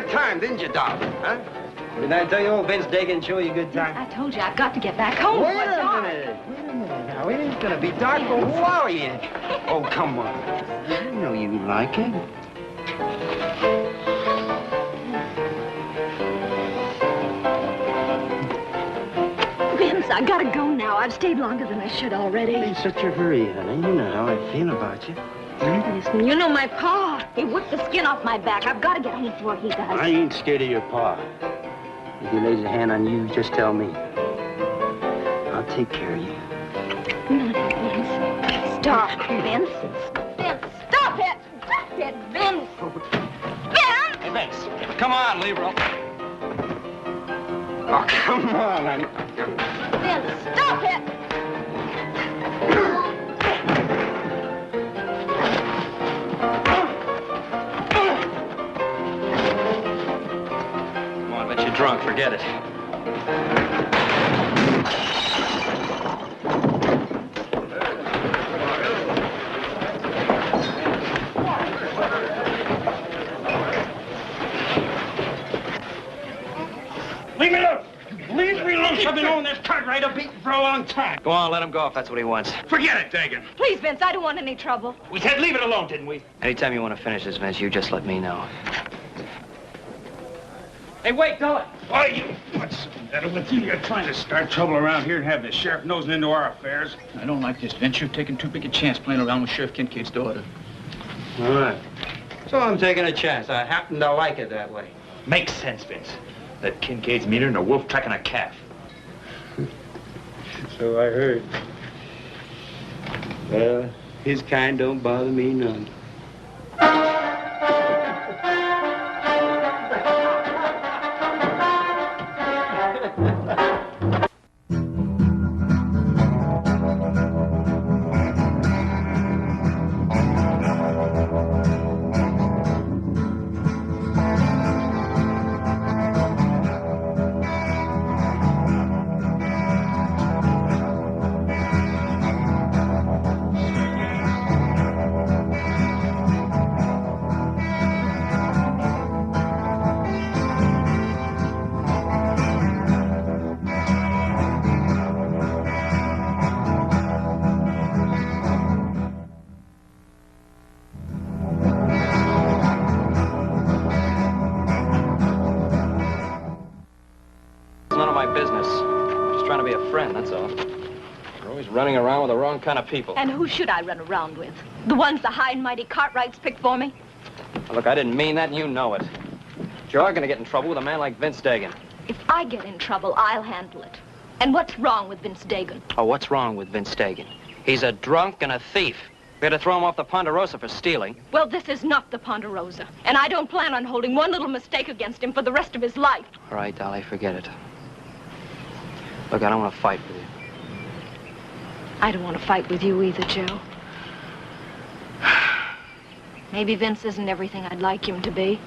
good time, didn't you, darling? Huh? Didn't I tell you old Vince Dagan show you a good time? I told you I've got to get back home. Wait a minute now. It ain't gonna be dark, but who are you? Oh, come on. I know you like it. Vince, I gotta go now. I've stayed longer than I should already. In such a hurry, honey. You know how I feel about you. Listen, you know my pa. He whipped the skin off my back. I've got to get home before he does. I ain't scared of your pa. If he lays a hand on you, just tell me. I'll take care of you. Vince. Stop, Vince. Vince, stop it. Stop it, Vince. Vince! Hey, Vince, come on, leave her. Oh, come on, honey. Vince, stop it. You're drunk, forget it. Leave me alone! Leave me alone! I've been on this Cartwright beating for a long time. Go on, let him go if that's what he wants. Forget it, Dagan. Please, Vince, I don't want any trouble. We said leave it alone, didn't we? Anytime you want to finish this, Vince, you just let me know. Hey, wait, Dolly. Why, you... What's the matter with you? You're trying to start trouble around here and have the sheriff nosing into our affairs. I don't like this, Vince. You're taking too big a chance playing around with Sheriff Kincaid's daughter. All right. So I'm taking a chance. I happen to like it that way. Makes sense, Vince. That Kincaid's meaner than a wolf tracking a calf. So I heard. Well, his kind don't bother me none. Running around with the wrong kind of people. And who should I run around with? The ones the high and mighty Cartwrights picked for me? Well, look, I didn't mean that, and you know it. You're going to get in trouble with a man like Vince Dagan. If I get in trouble, I'll handle it. And what's wrong with Vince Dagan? Oh, what's wrong with Vince Dagan? He's a drunk and a thief. We had to throw him off the Ponderosa for stealing. Well, this is not the Ponderosa. And I don't plan on holding one little mistake against him for the rest of his life. All right, Dolly, forget it. Look, I don't want to fight with you. I don't want to fight with you either, Joe. Maybe Vince isn't everything I'd like him to be,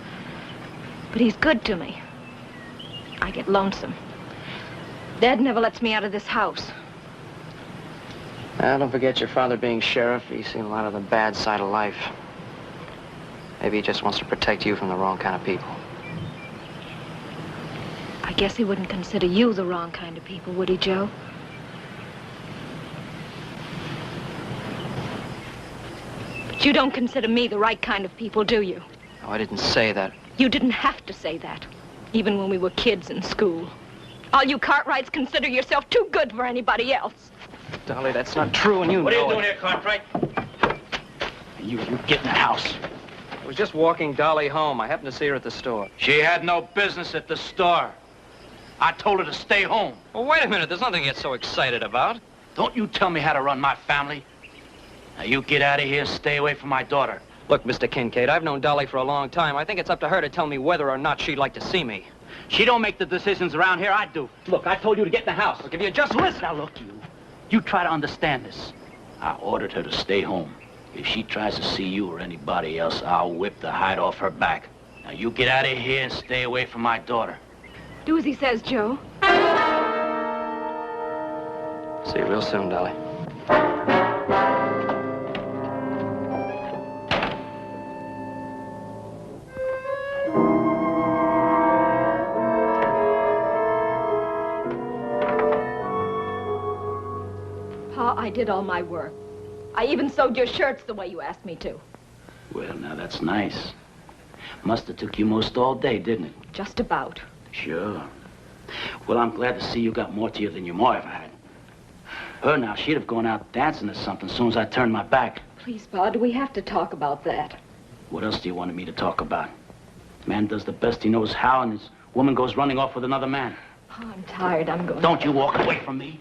but he's good to me. I get lonesome. Dad never lets me out of this house. Well, don't forget your father being sheriff. He's seen a lot of the bad side of life. Maybe he just wants to protect you from the wrong kind of people. I guess he wouldn't consider you the wrong kind of people, would he, Joe? But you don't consider me the right kind of people, do you? No, I didn't say that. You didn't have to say that, even when we were kids in school. All you Cartwrights consider yourself too good for anybody else. Dolly, that's not true, and you What are know you doing it. here, Cartwright? You get in the house. I was just walking Dolly home. I happened to see her at the store. She had no business at the store. I told her to stay home. Well, wait a minute. There's nothing to get so excited about. Don't you tell me how to run my family. Now, you get out of here and stay away from my daughter. Look, Mr. Kincaid, I've known Dolly for a long time. I think it's up to her to tell me whether or not she'd like to see me. She don't make the decisions around here, I do. Look, I told you to get in the house. Look, if you just listen... Now, look, you try to understand this. I ordered her to stay home. If she tries to see you or anybody else, I'll whip the hide off her back. Now, you get out of here and stay away from my daughter. Do as he says, Joe. See you real soon, Dolly. did all my work. I even sewed your shirts the way you asked me to. Well, now that's nice. Must have took you most all day, didn't it? Just about. Sure. Well, I'm glad to see you got more to you than your ma ever had. Her now, she'd have gone out dancing or something as soon as I turned my back. Please, Pa, do we have to talk about that? What else do you want me to talk about? Man does the best he knows how, and his woman goes running off with another man. Pa, I'm tired. I'm going. Don't you walk away from me.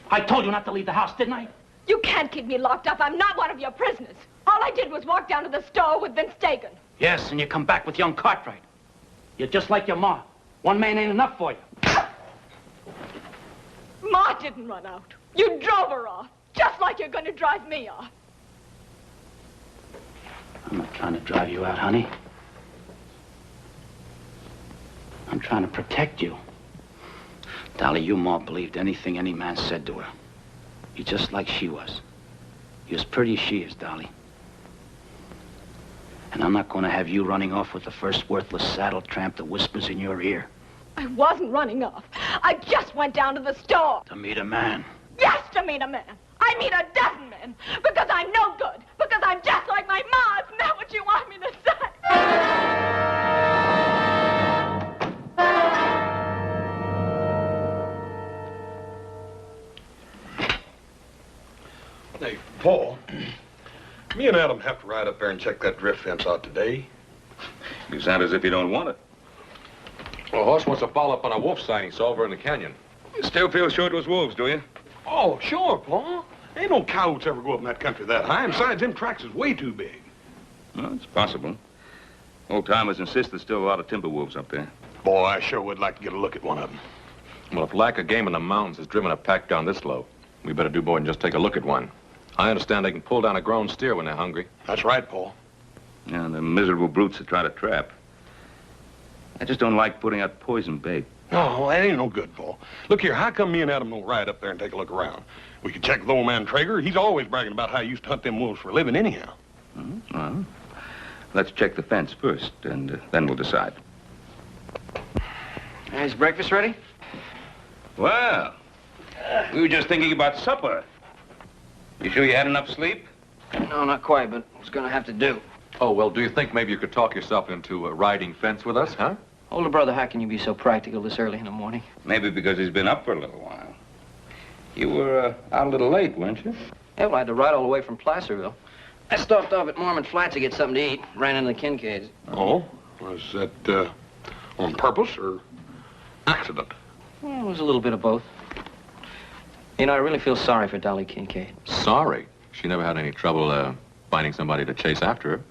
I told you not to leave the house, didn't I? You can't keep me locked up. I'm not one of your prisoners. All I did was walk down to the store with Vince Dagan. Yes, and you come back with young Cartwright. You're just like your ma. One man ain't enough for you. Ma didn't run out. You drove her off, just like you're going to drive me off. I'm not trying to drive you out, honey. I'm trying to protect you. Dolly, your ma believed anything any man said to her. You're just like she was. You're as pretty as she is, Dolly. And I'm not going to have you running off with the first worthless saddle tramp that whispers in your ear. I wasn't running off. I just went down to the store. To meet a man. Yes, to meet a man. I meet a dozen men. Because I'm no good. Because I'm just like my ma. Isn't that what you want me to say? Hey, Paul, me and Adam have to ride up there and check that drift fence out today. You sound as if you don't want it. Well, Horse wants to follow up on a wolf sighting he saw over in the canyon. You still feel sure it was wolves, do you? Oh, sure, Paul. Ain't no coyotes ever go up in that country that high. And besides, them tracks is way too big. Well, it's possible. Old-timers insist there's still a lot of timber wolves up there. Boy, I sure would like to get a look at one of them. Well, if lack of game in the mountains has driven a pack down this low, we better do more than just take a look at one. I understand they can pull down a grown steer when they're hungry. That's right, Paul. Yeah, the miserable brutes that try to trap. I just don't like putting out poison bait. No, that ain't no good, Paul. Look here, how come me and Adam don't ride up there and take a look around? We could check with old man Traeger. He's always bragging about how he used to hunt them wolves for a living anyhow. Well, let's check the fence first, and then we'll decide. Is breakfast ready? Well, we were just thinking about supper. You sure you had enough sleep? No, not quite, but it's gonna have to do. Oh, well, do you think maybe you could talk yourself into riding fence with us, huh? Older brother, how can you be so practical this early in the morning? Maybe because he's been up for a little while. You were out a little late, weren't you? Yeah, well, I had to ride all the way from Placerville. I stopped off at Mormon Flats to get something to eat. Ran into the Kincaids. Oh? Was that, on purpose or accident? Well, it was a little bit of both. You know, I really feel sorry for Dolly Kincaid. Sorry. She never had any trouble finding somebody to chase after her.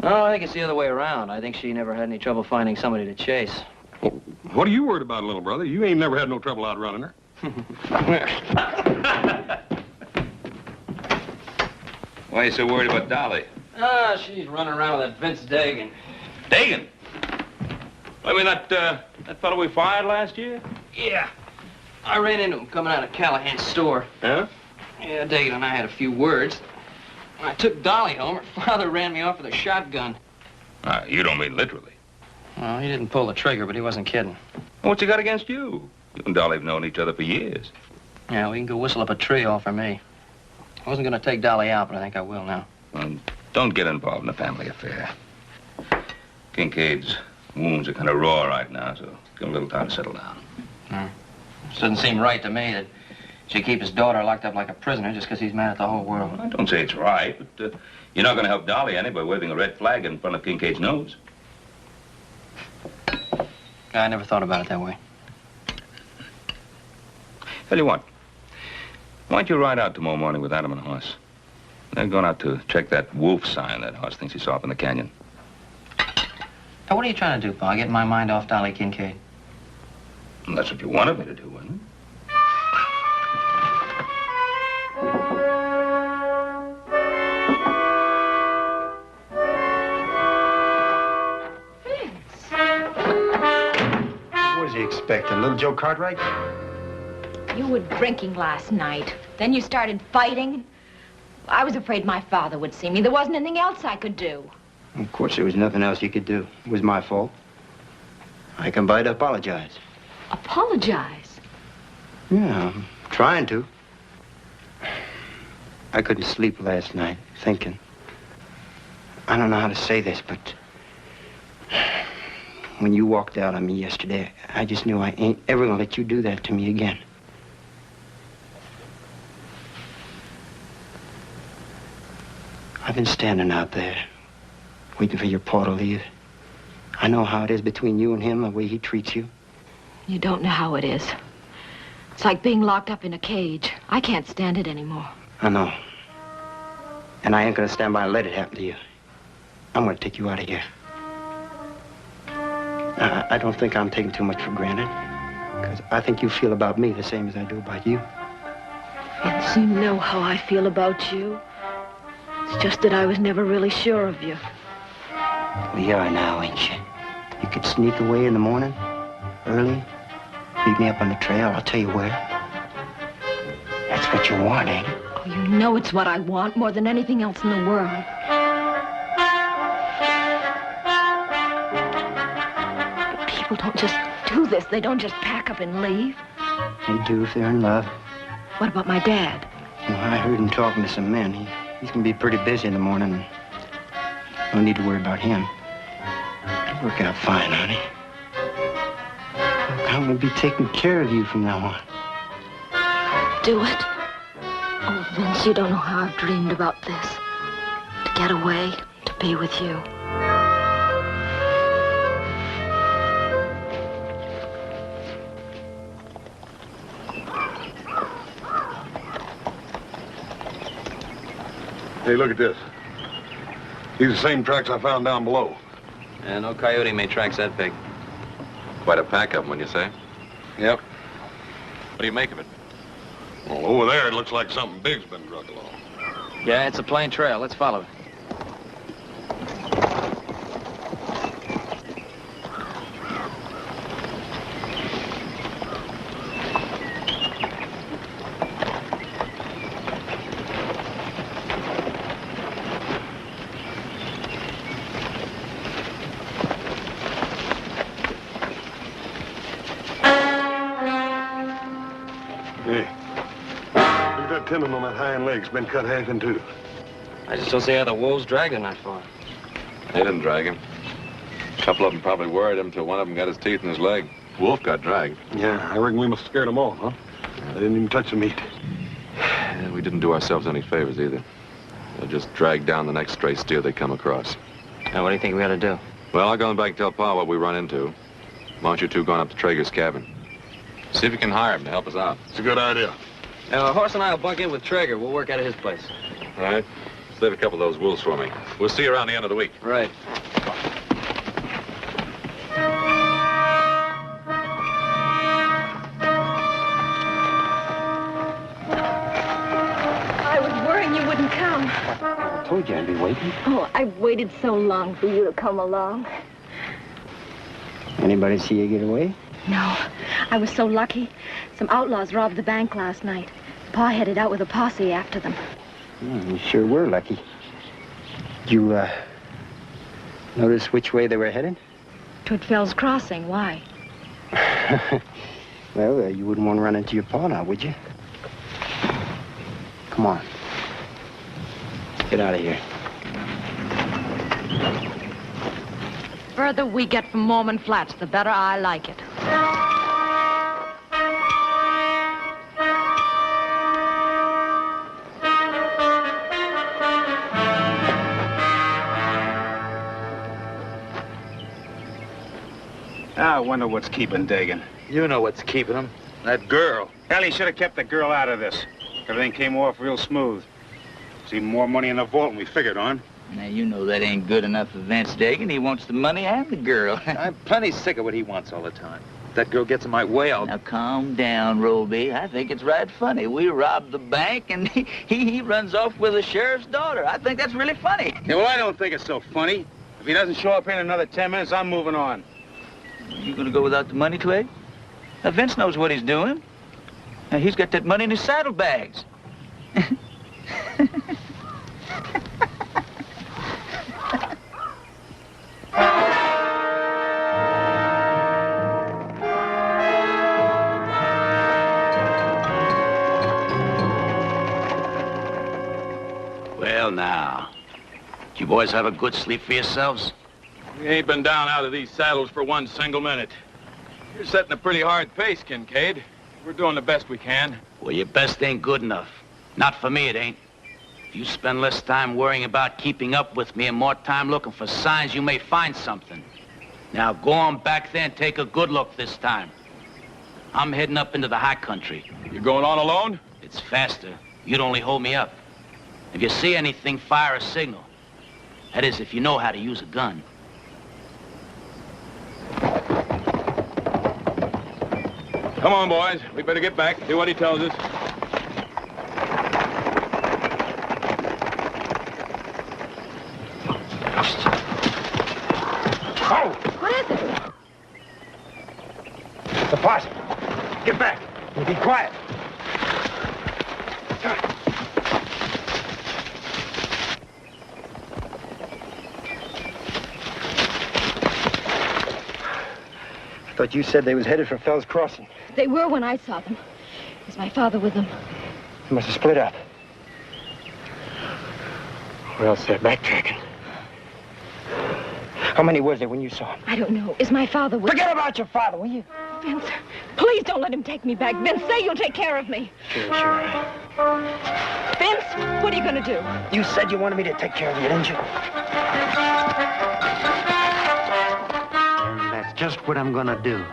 No, I think it's the other way around. I think she never had any trouble finding somebody to chase. Well, what are you worried about, little brother? You ain't never had no trouble outrunning her. Why are you so worried about Dolly? Ah, she's running around with that Vince Dagan. Dagan? I mean, that fellow we fired last year? Yeah. I ran into him coming out of Callahan's store. Huh? Yeah, Dagan and I had a few words. When I took Dolly home, her father ran me off with a shotgun. You don't mean literally. Well, he didn't pull the trigger, but he wasn't kidding. What's he got against you? You and Dolly have known each other for years. Yeah, we can go whistle up a tree all for me. I wasn't going to take Dolly out, but I think I will now. Well, don't get involved in a family affair. Kincaid's wounds are kind of raw right now, so give him a little time to settle down. It doesn't seem right to me that she keep his daughter locked up like a prisoner just because he's mad at the whole world. I don't say it's right, but you're not going to help Dolly any by waving a red flag in front of Kincaid's nose. I never thought about it that way. Tell you what, why don't you ride out tomorrow morning with Adam and Hoss? They're going out to check that wolf sign that Hoss thinks he saw up in the canyon. Now, what are you trying to do, Pa? Get my mind off Dolly Kincaid? And that's what you wanted me to do, wasn't it? What was he expecting, little Joe Cartwright? You were drinking last night. Then you started fighting. I was afraid my father would see me. There wasn't anything else I could do. Of course there was nothing else you could do. It was my fault. I come by to apologize. Apologize? Yeah, I'm trying to. I couldn't sleep last night, thinking. I don't know how to say this, but when you walked out on me yesterday, I just knew I ain't ever gonna let you do that to me again. I've been standing out there, waiting for your pa to leave. I know how it is between you and him, the way he treats you. You don't know how it is. It's like being locked up in a cage. I can't stand it anymore. I know. And I ain't gonna stand by and let it happen to you. I'm gonna take you out of here. I don't think I'm taking too much for granted, because I think you feel about me the same as I do about you. Vince, you know how I feel about you. It's just that I was never really sure of you. Well, you are now, ain't you? You could sneak away in the morning, early, leave me up on the trail. I'll tell you where. That's what you want, ain't it? Oh, you know it's what I want more than anything else in the world. But people don't just do this. They don't just pack up and leave. They do if they're in love. What about my dad? Well, I heard him talking to some men. He's gonna be pretty busy in the morning. No need to worry about him. It'll work out fine, honey. Look, I'm gonna be taking care of you from now on. Do it? Oh, Vince, you don't know how I've dreamed about this. To get away, to be with you. Hey, look at this. These are the same tracks I found down below. Yeah, no coyote made tracks that big. Quite a pack of them, when you say. Yep. What do you make of it? Well, over there, it looks like something big's been dragged along. Yeah, it's a plain trail. Let's follow it. Hey, look at that tendon on that hind leg's been cut half in two. I just don't see how the wolves dragged him that far. They didn't drag him. A couple of them probably worried him until one of them got his teeth in his leg. Wolf got dragged. Yeah, I reckon we must have scared them off, huh? They didn't even touch the meat. And we didn't do ourselves any favors either. They just dragged down the next stray steer they come across. Now, what do you think we ought to do? Well, I'll go back and tell Pa what we run into. Why don't you two go on up to Traeger's cabin? See if you can hire him to help us out. It's a good idea. Now, Horse and I will bunk in with Traeger. We'll work out of his place. All right? Save a couple of those wolves for me. We'll see you around the end of the week. Right. I was worrying you wouldn't come. I told you I'd be waiting. Oh, I've waited so long for you to come along. Anybody see you get away? No, I was so lucky. Some outlaws robbed the bank last night. Pa headed out with a posse after them. You sure were lucky. Did you, notice which way they were headed? Toward Fell's Crossing. Why? Well, you wouldn't want to run into your pa now, would you? Come on. Get out of here. The further we get from Mormon Flats, the better I like it. I wonder what's keeping Dagan. You know what's keeping him. That girl. Hell, he should have kept the girl out of this. Everything came off real smooth. There's even more money in the vault than we figured on. Now, you know that ain't good enough for Vince Dagan. He wants the money and the girl. I'm plenty sick of what he wants all the time. If that girl gets in my way, I'll... Now, calm down, Roby. I think it's right funny. We robbed the bank, and he runs off with the sheriff's daughter. I think that's really funny. Yeah, well, I don't think it's so funny. If he doesn't show up here in another 10 minutes, I'm moving on. You gonna go without the money, Clay? Now, Vince knows what he's doing. Now, he's got that money in his saddlebags. Well, now. Did you boys have a good sleep for yourselves? We ain't been down out of these saddles for one single minute. You're setting a pretty hard pace, Kincaid. We're doing the best we can. Well, your best ain't good enough. Not for me, it ain't. If you spend less time worrying about keeping up with me and more time looking for signs, you may find something. Now, go on back there and take a good look this time. I'm heading up into the high country. You going on alone? It's faster. You'd only hold me up. If you see anything, fire a signal. That is, if you know how to use a gun. Come on, boys. We better get back, do what he tells us. Oh! What is it? The posse. Get back. And be quiet. I thought you said they was headed for Fell's Crossing. They were when I saw them. Was my father with them? They must have split up. Or else they're backtracking. How many was there when you saw him? I don't know. Is my father with... Forget about your father, will you? Vince, please don't let him take me back. Vince, say you'll take care of me. Sure. Vince, what are you going to do? You said you wanted me to take care of you, didn't you? And that's just what I'm going to do.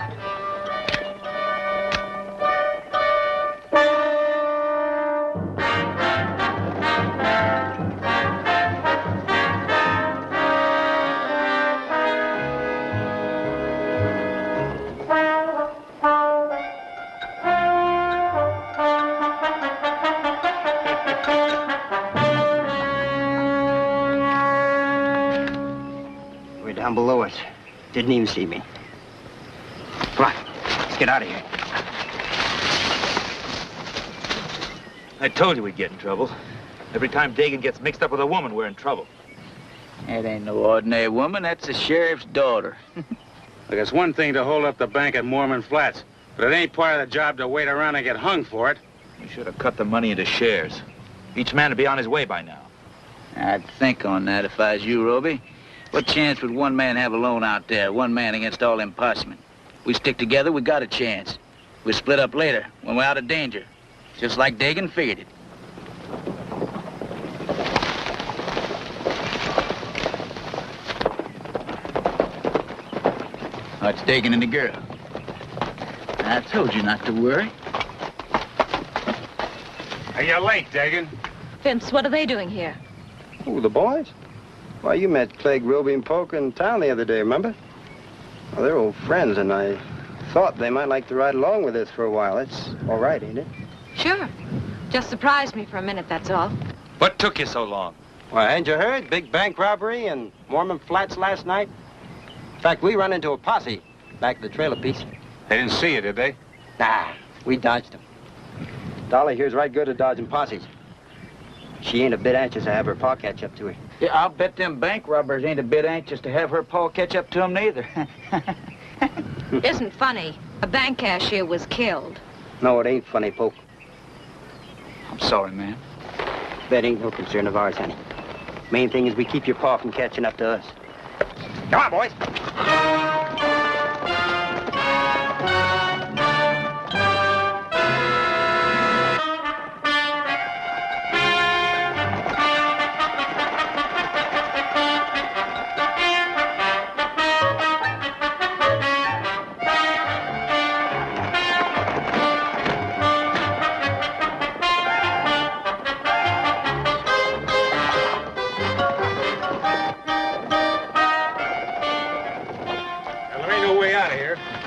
Down below us. Didn't even see me. Come on, let's get out of here. I told you we'd get in trouble. Every time Dagan gets mixed up with a woman, we're in trouble. That ain't no ordinary woman. That's the sheriff's daughter. Look, it's one thing to hold up the bank at Mormon Flats, but it ain't part of the job to wait around and get hung for it. We should have cut the money into shares. Each man would be on his way by now. I'd think on that if I was you, Roby. What chance would one man have alone out there? One man against all them possemen. We stick together, we got a chance. We split up later, when we're out of danger. Just like Dagan figured it. Oh, it's Dagan and the girl. I told you not to worry. Hey, you're late, Dagan. Vince, what are they doing here? Oh, the boys? Why, you met Clegg, Roby, and Polk in town the other day, remember? Well, they're old friends, and I thought they might like to ride along with us for a while. That's all right, ain't it? Sure. Just surprised me for a minute, that's all. What took you so long? Well, hadn't you heard? Big bank robbery in Mormon Flats last night? In fact, we run into a posse back at the trailer piece. They didn't see you, did they? Nah, we dodged them. Dolly here's right good at dodging posses. She ain't a bit anxious to have her pa catch up to her. Yeah, I'll bet them bank robbers ain't a bit anxious to have her pa catch up to them neither. Isn't funny. A bank cashier was killed. No, it ain't funny, Polk. I'm sorry, man. That ain't no concern of ours, honey. Main thing is we keep your pa from catching up to us. Come on, boys.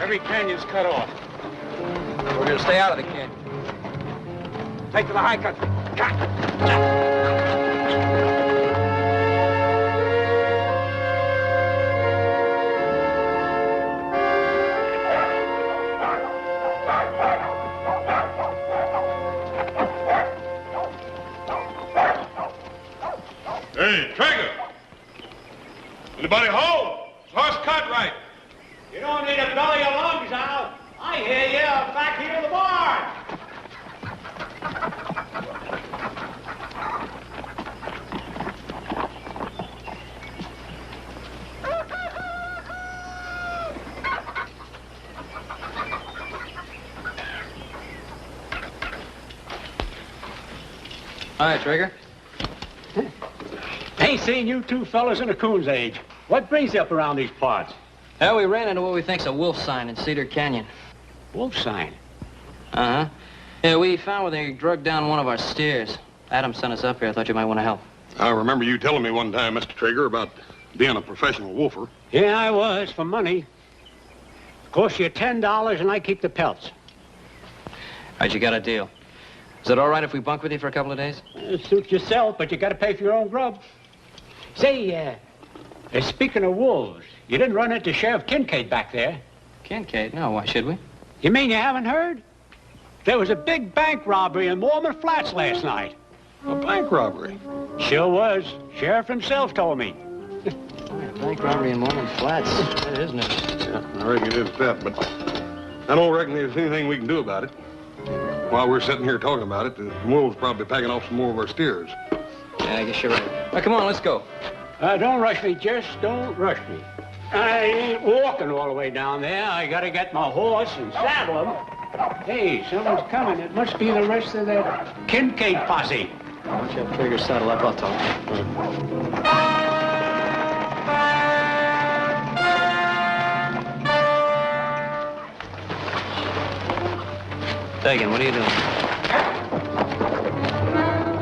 Every canyon's cut off. We're gonna stay out of the canyon. Take to the high country. Hey, Traeger! Anybody home? Horse cut right. You don't need a belly of lungs out. I hear you back here in the barn. Hi, Trigger. Ain't seen you two fellas in a coon's age. What brings you up around these parts? Well, we ran into what we think's a wolf sign in Cedar Canyon. Wolf sign? Uh-huh. Yeah, we found where they drugged down one of our steers. Adam sent us up here. I thought you might want to help. I remember you telling me one time, Mr. Traeger, about being a professional wolfer. Yeah, I was, for money. Cost you $10 and I keep the pelts. All right, you got a deal. Is it all right if we bunk with you for a couple of days? Suit yourself, but you gotta pay for your own grub. Say, speaking of wolves, you didn't run into Sheriff Kincaid back there. Kincaid? No, why should we? You mean you haven't heard? There was a big bank robbery in Mormon Flats last night. A bank robbery? Sure was. Sheriff himself told me. Bank robbery in Mormon Flats. That is news. Yeah, I reckon it is that, but I don't reckon there's anything we can do about it. While we're sitting here talking about it, the wolves probably packing off some more of our steers. Yeah, I guess you're right. All right, come on, let's go. Don't rush me, Jess. Don't rush me. I ain't walking all the way down there. I gotta get my horse and saddle him. Hey, someone's coming. It must be the rest of the Kincaid posse. Why don't you have Trigger saddle up? I'll talk. Dagan, what are you doing?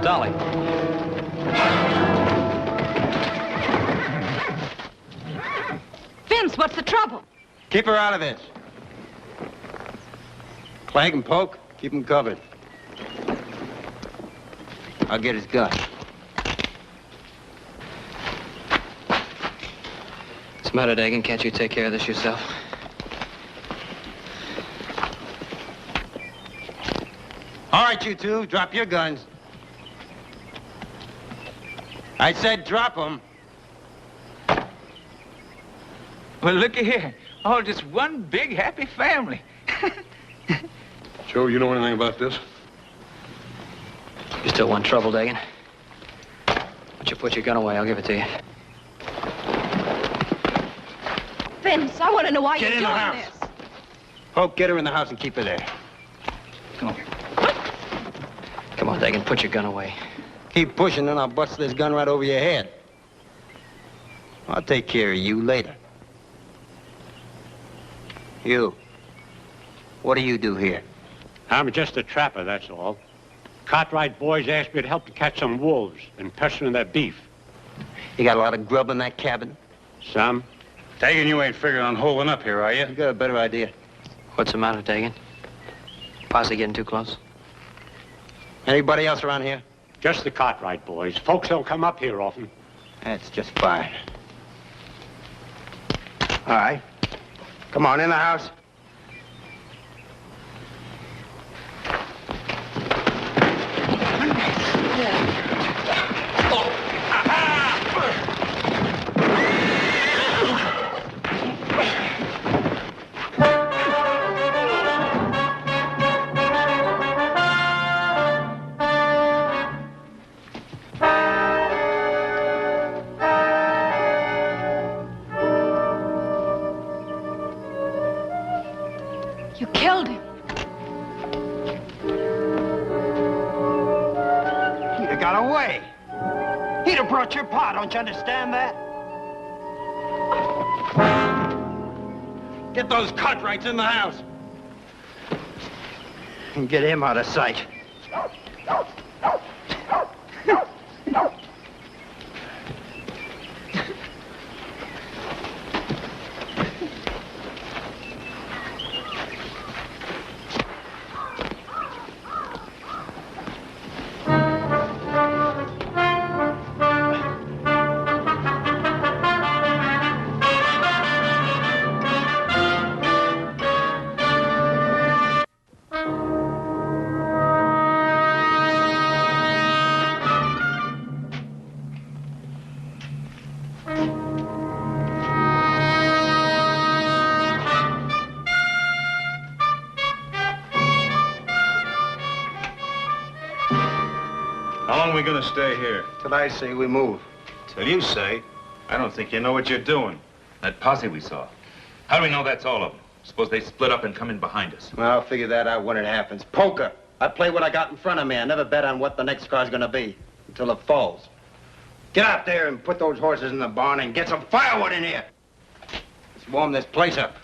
Dolly. Vince, what's the trouble? Keep her out of this. Clank and poke, keep him covered. I'll get his gun. What's the matter, Dagan? Can't you take care of this yourself? All right, you two, drop your guns. I said drop them. Well, looky here. All just one big happy family. Joe, you know anything about this? You still want trouble, Dagan? Why don't you put your gun away? I'll give it to you. Vince, I want to know why Get you're in the doing house. this. Poke, get her in the house and keep her there. Come on. Come on, Dagan, put your gun away. Keep pushing, then I'll bust this gun right over your head. I'll take care of you later. You. What do you do here? I'm just a trapper, that's all. Cartwright boys asked me to help to catch some wolves and pestering their beef. You got a lot of grub in that cabin? Some. Dagan, you ain't figuring on holding up here, are you? You got a better idea. What's the matter, Dagan? Posse getting too close? Anybody else around here? Just the Cartwright boys. Folks don't come up here often. That's just fine. All right. Come on, in the house. You killed him. He'd have got away. He'd have brought your pa, don't you understand that? Get those Cartwrights in the house. And get him out of sight. How long are we gonna stay here? Till I say we move. Till you say. I don't think you know what you're doing. That posse we saw. How do we know that's all of them? Suppose they split up and come in behind us. Well, I'll figure that out when it happens. Poker, I play what I got in front of me. I never bet on what the next car's gonna be until it falls. Get out there and put those horses in the barn and get some firewood in here. Let's warm this place up.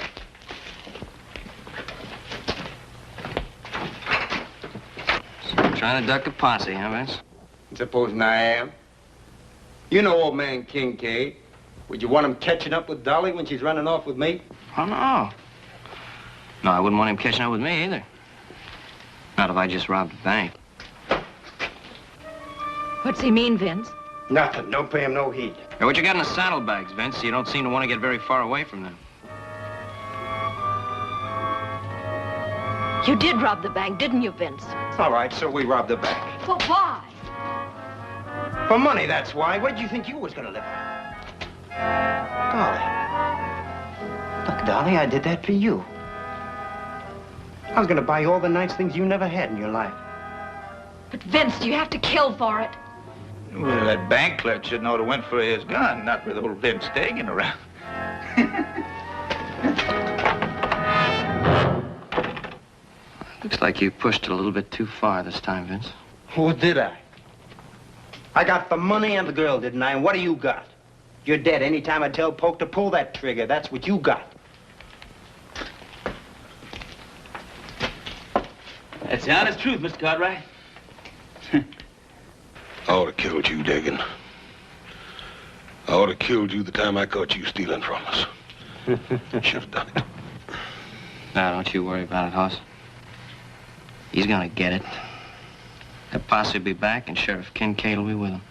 So you're trying to duck a posse, huh, Vince? Supposing I am. You know old man Kincaid. Would you want him catching up with Dolly when she's running off with me? Oh, no. No, I wouldn't want him catching up with me either. Not if I just robbed a bank. What's he mean, Vince? Nothing. Don't pay him no heed. Hey, what you got in the saddlebags, Vince? You don't seem to want to get very far away from them. You did rob the bank, didn't you, Vince? All right, so we robbed the bank. But why? For money, that's why. What did you think you was gonna live on? Dolly. Look, Dolly, I did that for you. I was gonna buy you all the nice things you never had in your life. But Vince, you have to kill for it. Well, that bank clerk should know to went for his gun, not with old Vince Dagan around. Looks like you pushed it a little bit too far this time, Vince. What did I? I got the money and the girl, didn't I? And what do you got? You're dead. Anytime I tell Polk to pull that trigger, that's what you got. That's the honest truth, Mr. Cartwright. I ought to killed you, Dagan. I ought to killed you the time I caught you stealing from us. Should have done it. Now, don't you worry about it, Hoss. He's gonna get it. That posse will be back, and Sheriff Kincaid will be with him.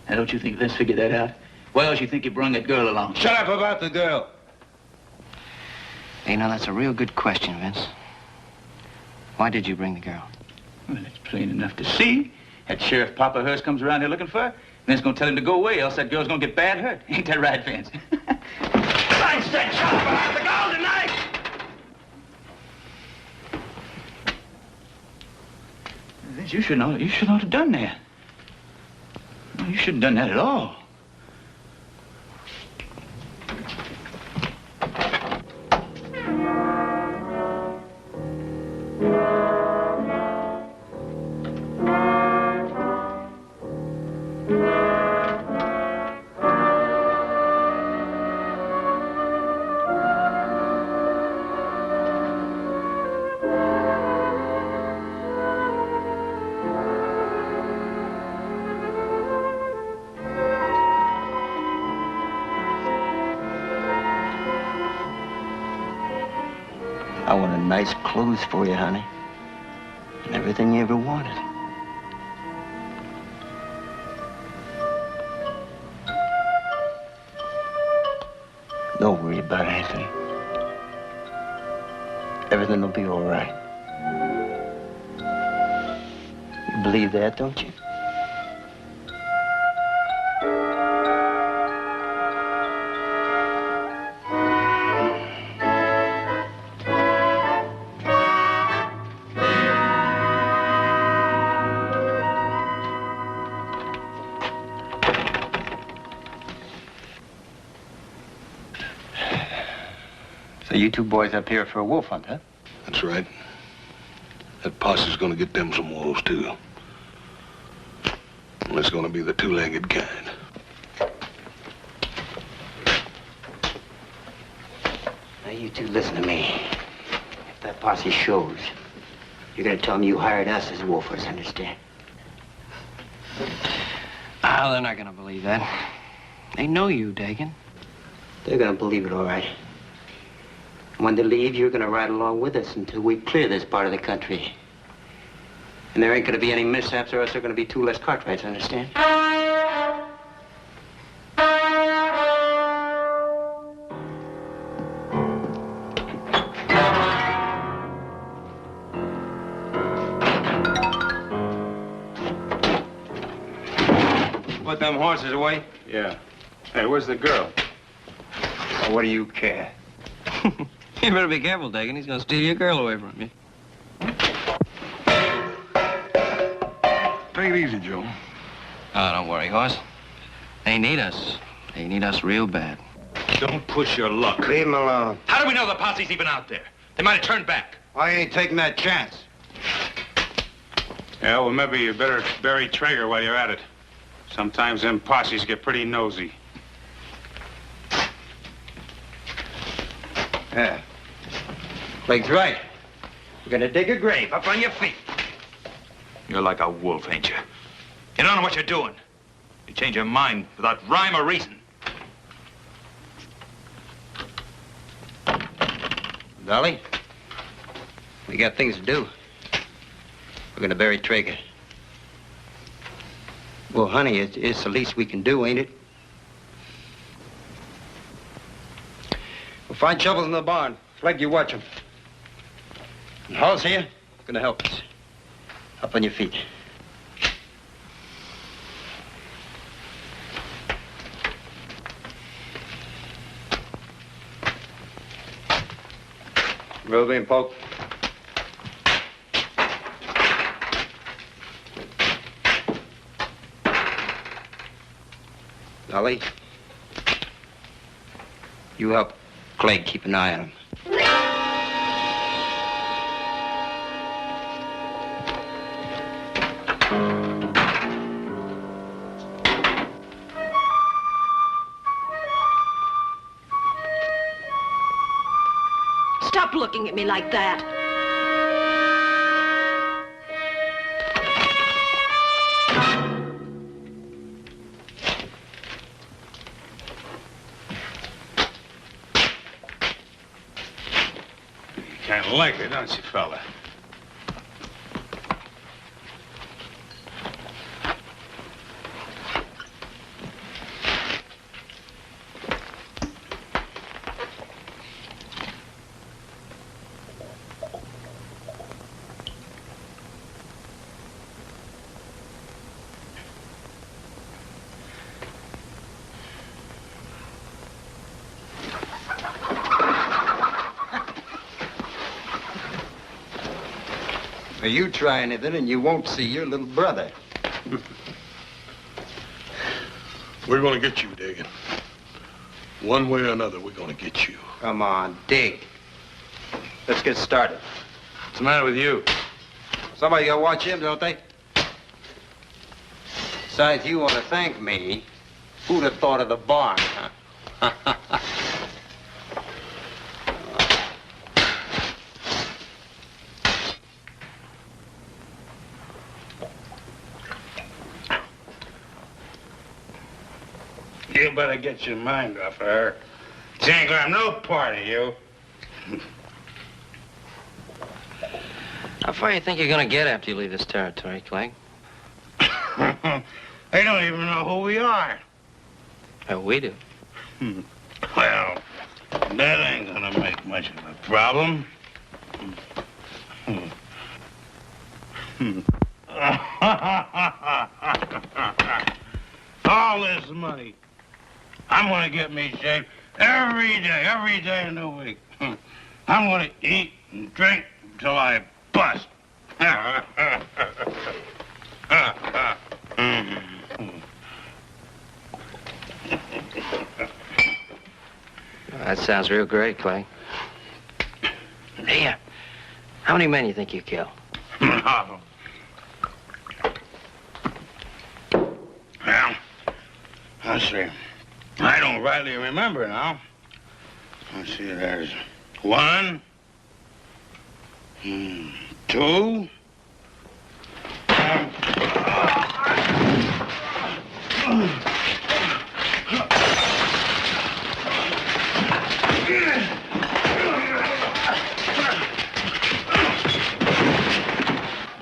Now, don't you think Vince figured that out? Why else you think you brung that girl along? Shut up about the girl. Hey, now, that's a real good question, Vince. Why did you bring the girl? Well, it's plain enough to see. That Sheriff Papa Hearst comes around here looking for her. Vince gonna tell him to go away, else that girl's gonna get bad hurt. Ain't that right, Vince? I said shut up about the girl tonight! Vince, you should not have done that. No, you shouldn't have done that at all. I wanted nice clothes for you, honey. And everything you ever wanted. Don't worry about anything. Everything will be all right. You believe that, don't you? So you two boys up here for a wolf hunt, huh? That's right. That posse's gonna get them some wolves, too. And it's gonna be the two-legged kind. Now, you two listen to me. If that posse shows, you're gonna tell them you hired us as wolfers, understand? Ah, they're not gonna believe that. They know you, Dagan. They're gonna believe it, all right. When they leave, you're gonna ride along with us until we clear this part of the country. And there ain't gonna be any mishaps, or else there are gonna be two less Cartwrights, understand? Put them horses away? Yeah. Hey, where's the girl? Well, what do you care? You better be careful, Dagan. He's gonna steal your girl away from you. Take it easy, Joe. Oh, don't worry, Hoss. They need us. They need us real bad. Don't push your luck. Leave him alone. How do we know the posse's even out there? They might have turned back. I ain't taking that chance. Yeah, well, maybe you better bury Traeger while you're at it. Sometimes them posses get pretty nosy. Yeah. Clegg's right. We're gonna dig a grave up on your feet. You're like a wolf, ain't you? You don't know what you're doing. You change your mind without rhyme or reason. Dolly, we got things to do. We're gonna bury Traeger. Well, honey, it's the least we can do, ain't it? We'll find shovels in the barn. Flag, you watch them. And Hall's here, gonna help us. Up on your feet. Ruby and Polk. Dolly, you help Clegg keep an eye on him. Stop looking at me like that. You kind of like it, don't you, fella? Now, you try anything and you won't see your little brother. We're gonna get you, Dagan. One way or another, we're gonna get you. Come on, dig. Let's get started. What's the matter with you? Somebody gotta watch him, don't they? Besides, you want to thank me. Who'd have thought of the barn, huh? You better get your mind off of her. She ain't gonna have no part of you. How far you think you're gonna get after you leave this territory, Clegg? They don't even know who we are. Oh, we do. Well, that ain't gonna make much of a problem. All this money. I'm gonna get me shaved every day in the week. I'm gonna eat and drink until I bust. That sounds real great, Clegg. Hey, how many men you think you killed? Well, let's see. I don't rightly remember now. Let's see, there's 1, 2.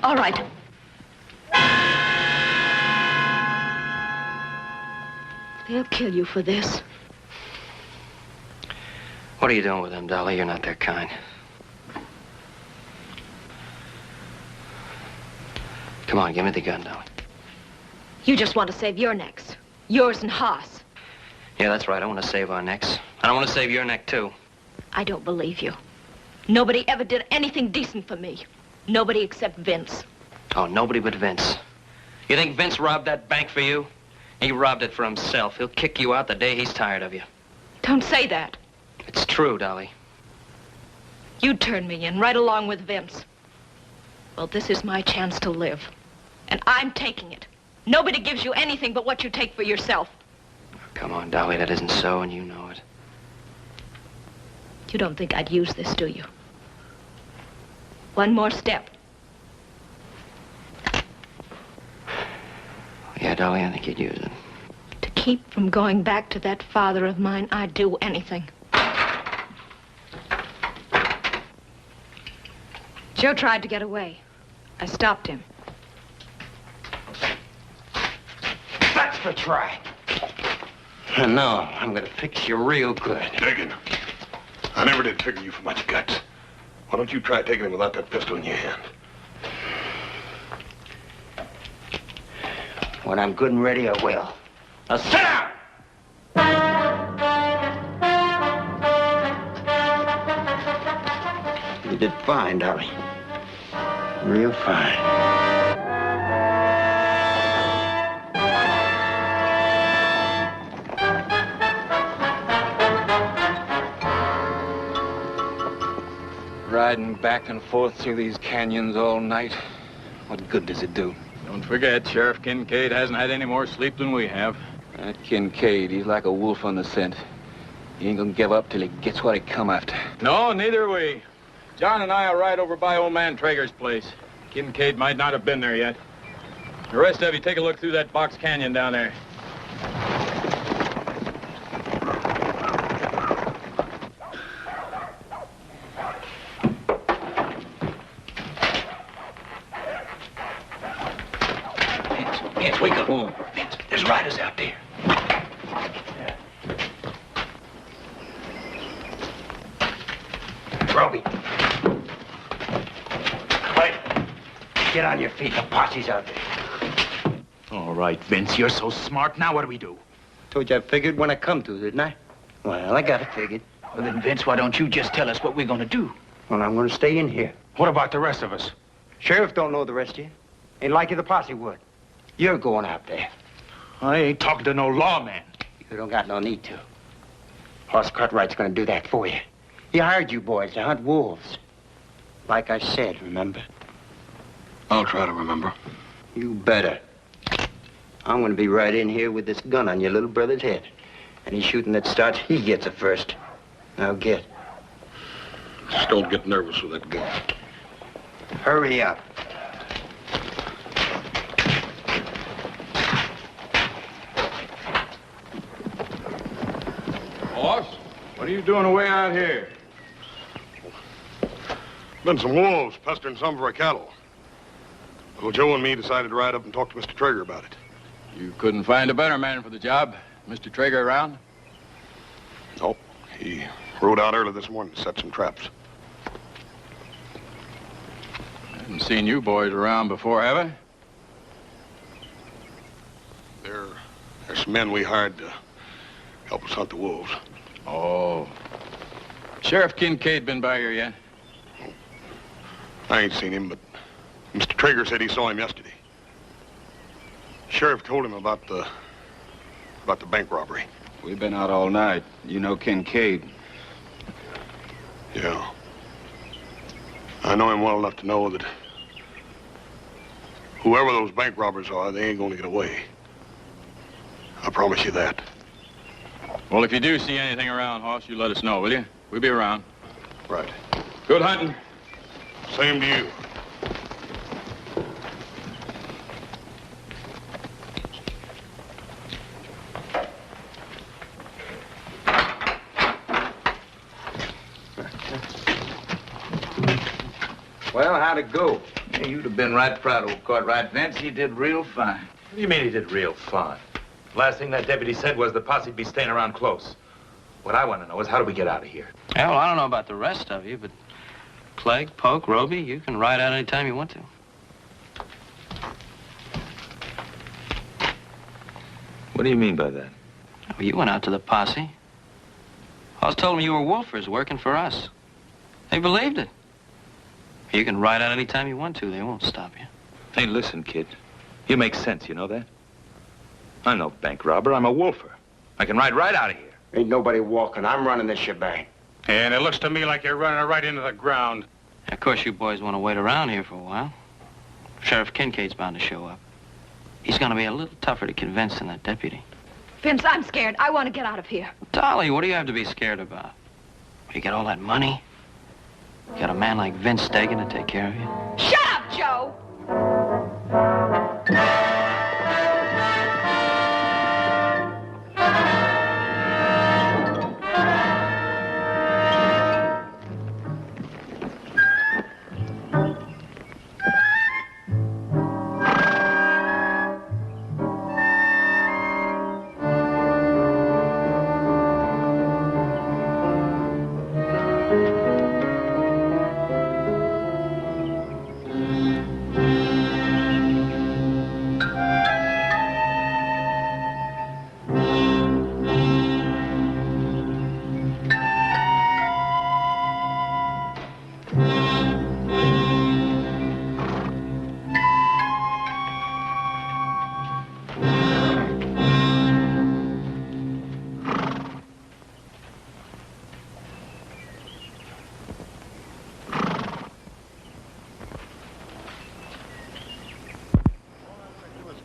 All right. They'll kill you for this. What are you doing with them, Dolly? You're not their kind. Come on, give me the gun, Dolly. You just want to save your necks. Yours and Haas. Yeah, that's right. I want to save our necks. And I want to save your neck, too. I don't believe you. Nobody ever did anything decent for me. Nobody except Vince. Oh, nobody but Vince. You think Vince robbed that bank for you? He robbed it for himself. He'll kick you out the day he's tired of you. Don't say that. It's true, Dolly. You turned me in right along with Vince. Well, this is my chance to live. And I'm taking it. Nobody gives you anything but what you take for yourself. Come on, Dolly, that isn't so, and you know it. You don't think I'd use this, do you? One more step. Yeah, Dolly, I think you'd use it. To keep from going back to that father of mine, I'd do anything. Joe tried to get away. I stopped him. That's for try. And now I'm gonna fix you real good. Diggin'. I never did figure you for much guts. Why don't you try taking him without that pistol in your hand? When I'm good and ready, I will. Now sit down! You did fine, Dolly. Real fine. Riding back and forth through these canyons all night. What good does it do? Don't forget, Sheriff Kincaid hasn't had any more sleep than we have. That Kincaid, he's like a wolf on the scent. He ain't gonna give up till he gets what he come after. No, neither we. John and I will ride over by old man Traeger's place. Kincaid might not have been there yet. The rest of you take a look through that box canyon down there. Vince, wake up. Vince, there's riders out there. Roby. Wait. Get on your feet. The posse's out there. All right, Vince, you're so smart. Now what do we do? Told you I figured when I come to, didn't I? Well, I got it figured. Well, then, Vince, why don't you just tell us what we're gonna do? Well, I'm gonna stay in here. What about the rest of us? Sheriff don't know the rest of you. Ain't like you the posse would. You're going out there. I ain't talking to no lawman. You don't got no need to. Hoss Cartwright's gonna do that for you. He hired you boys to hunt wolves. Like I said, remember? I'll try to remember. You better. I'm gonna be right in here with this gun on your little brother's head. Any shooting that starts, he gets it first. Now get. Just don't get nervous with that gun. Hurry up. Boss, what are you doing away out here? Been some wolves pestering some of our cattle. Well, Joe and me decided to ride up and talk to Mr. Traeger about it. You couldn't find a better man for the job. Mr. Traeger around? Nope. He rode out early this morning to set some traps. I haven't seen you boys around before, have I? There's some men we hired to help us hunt the wolves. Oh. Sheriff Kincaid been by here yet? I ain't seen him, but Mr. Traeger said he saw him yesterday. Sheriff told him about the bank robbery. We've been out all night. You know Kincaid. Yeah. I know him well enough to know that whoever those bank robbers are, they ain't gonna get away. I promise you that. Well, if you do see anything around, Hoss, you let us know, will you? We'll be around. Right. Good hunting. Same to you. Well, how'd it go? Yeah, you'd have been right proud of Cartwright, Vince. He did real fine. What do you mean he did real fine? Last thing that deputy said was the posse'd be staying around close. What I want to know is how do we get out of here? Yeah, well, I don't know about the rest of you, but Clegg, Polk, Roby, you can ride out any time you want to. What do you mean by that? Well, you went out to the posse. Hoss told me you were wolfers working for us. They believed it. You can ride out any time you want to. They won't stop you. Hey, listen, kid. You make sense, you know that? I'm no bank robber. I'm a wolfer. I can ride right out of here. Ain't nobody walking. I'm running this shebang. And it looks to me like you're running right into the ground. Of course, you boys want to wait around here for a while. Sheriff Kincaid's bound to show up. He's gonna be a little tougher to convince than that deputy. Vince, I'm scared. I want to get out of here. Dolly, what do you have to be scared about? You got all that money? You got a man like Vince Dagan to take care of you? Shut up, Joe!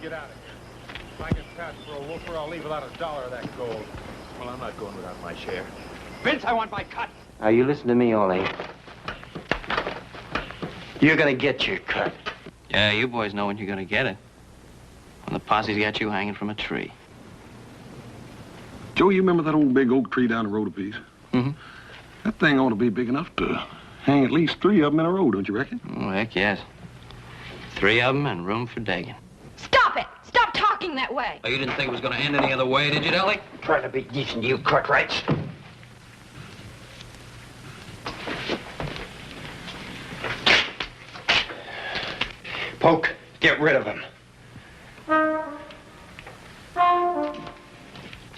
Get out of here. If I can pass for a wolfer, I'll leave without $1 of that gold. Well, I'm not going without my share. Vince, I want my cut. Now, you listen to me, Ollie. You're gonna get your cut. Yeah, you boys know when you're gonna get it. When the posse's got you hanging from a tree. Joe, you remember that old big oak tree down the road a piece? Mm-hmm. That thing ought to be big enough to hang at least 3 of them in a row, don't you reckon? Oh, heck yes. 3 of them and room for Dagan. Stop it! Stop talking that way! Oh, you didn't think it was gonna end any other way, did you, Dolly? Trying to be decent, you Cartwrights. Poke, get rid of him. Yeah,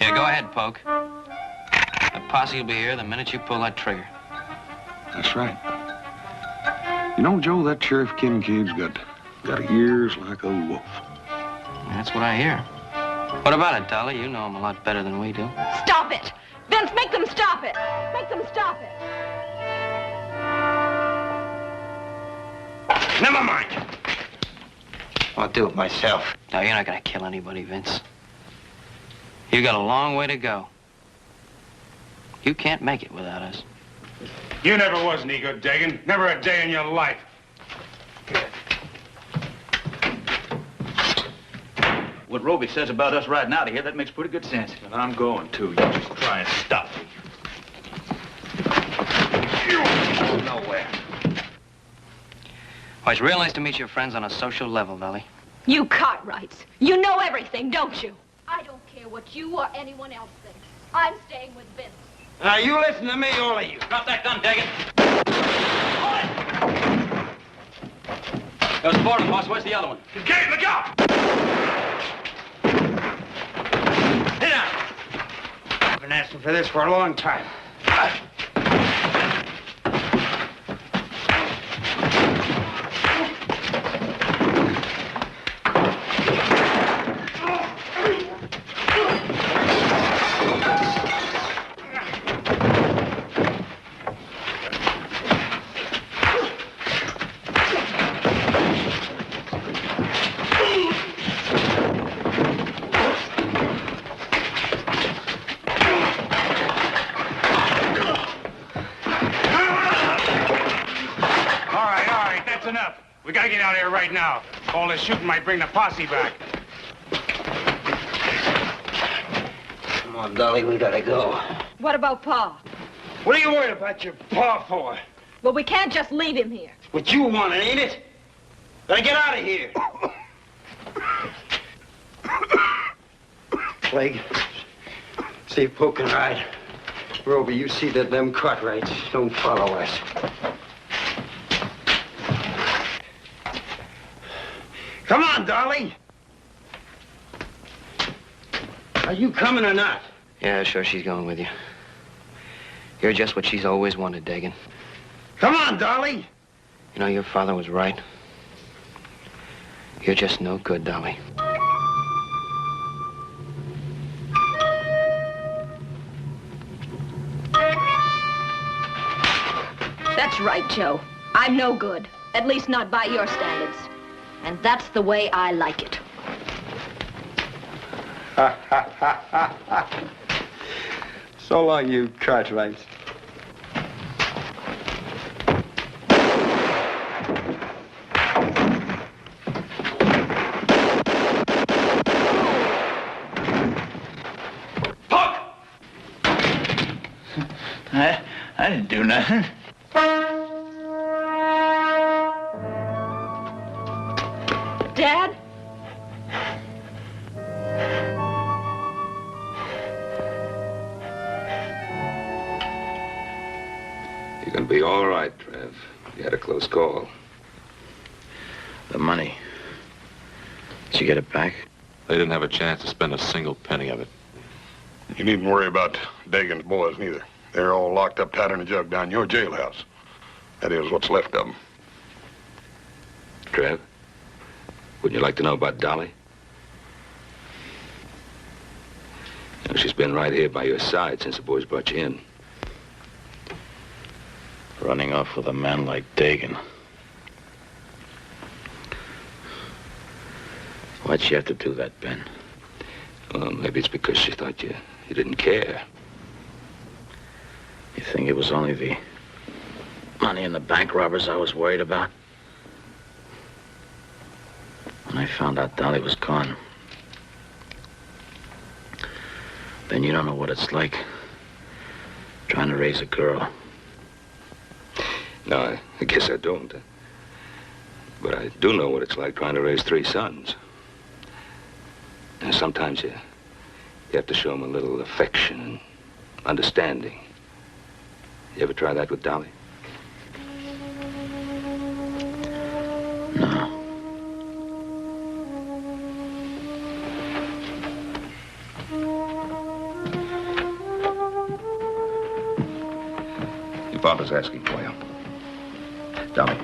go ahead, Poke. The posse will be here the minute you pull that trigger. That's right. You know, Joe, that Sheriff Kincaid's got ears like a wolf. That's what I hear. What about it, Dolly? You know him a lot better than we do. Stop it! Vince, make them stop it! Make them stop it! Never mind. I'll do it myself. No, you're not gonna kill anybody, Vince. You got a long way to go. You can't make it without us. You never was any good, Dagan. Never a day in your life. What Roby says about us riding out of here, that makes pretty good sense. And I'm going, too. You just try and stop me. Nowhere. Well, it's real nice to meet your friends on a social level, Dolly. You Cartwrights, you know everything, don't you? I don't care what you or anyone else thinks. I'm staying with Vince. Now, you listen to me, all of you. Drop that gun, Dagan. There's 4 of them, boss. Where's the other one? Kincaid, look out! Sit down. I've been asking for this for a long time. We gotta get out of here right now. All this shooting might bring the posse back. Come on, Dolly, we gotta go. What about Pa? What are you worried about your pa for? Well, we can't just leave him here. What you want, ain't it? Gotta get out of here. Clegg, see if Poke can ride. Roby, you see that them Cartwrights don't follow us. Come on, Dolly. Are you coming or not? Yeah, sure, she's going with you. You're just what she's always wanted, Dagan. Come on, Dolly. You know, your father was right. You're just no good, Dolly. That's right, Joe. I'm no good. At least not by your standards. And that's the way I like it. So long, you cartwrights. I didn't do nothing. Dad? You're gonna be all right, Trev. You had a close call. The money. Did you get it back? They didn't have a chance to spend a single penny of it. You needn't worry about Dagan's boys, neither. They're all locked up tighter than a jug down your jailhouse. That is, what's left of them. Trev, wouldn't you like to know about Dolly? You know, she's been right here by your side since the boys brought you in. Running off with a man like Dagan. Why'd she have to do that, Ben? Well, maybe it's because she thought you didn't care. You think it was only the money and the bank robbers I was worried about? When I found out Dolly was gone, then you don't know what it's like trying to raise a girl. No, I guess I don't. But I do know what it's like trying to raise 3 sons. And sometimes you have to show them a little affection and understanding. You ever try that with Dolly? No. Your father's asking for you. Dolly,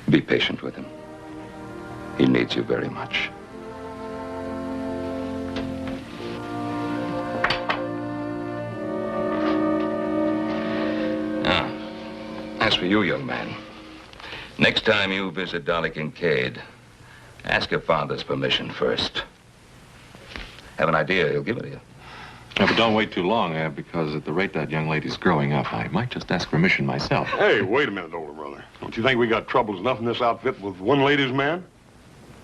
be patient with him. He needs you very much. Now, as for you, young man, next time you visit Dolly Kincaid, ask your father's permission first. Have an idea, he'll give it to you. Yeah, but don't wait too long, because at the rate that young lady's growing up, I might just ask permission myself. Hey, wait a minute, older brother. Don't you think we got troubles enough in this outfit with one lady's man?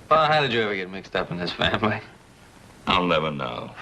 Well, how did you ever get mixed up in this family? I'll never know.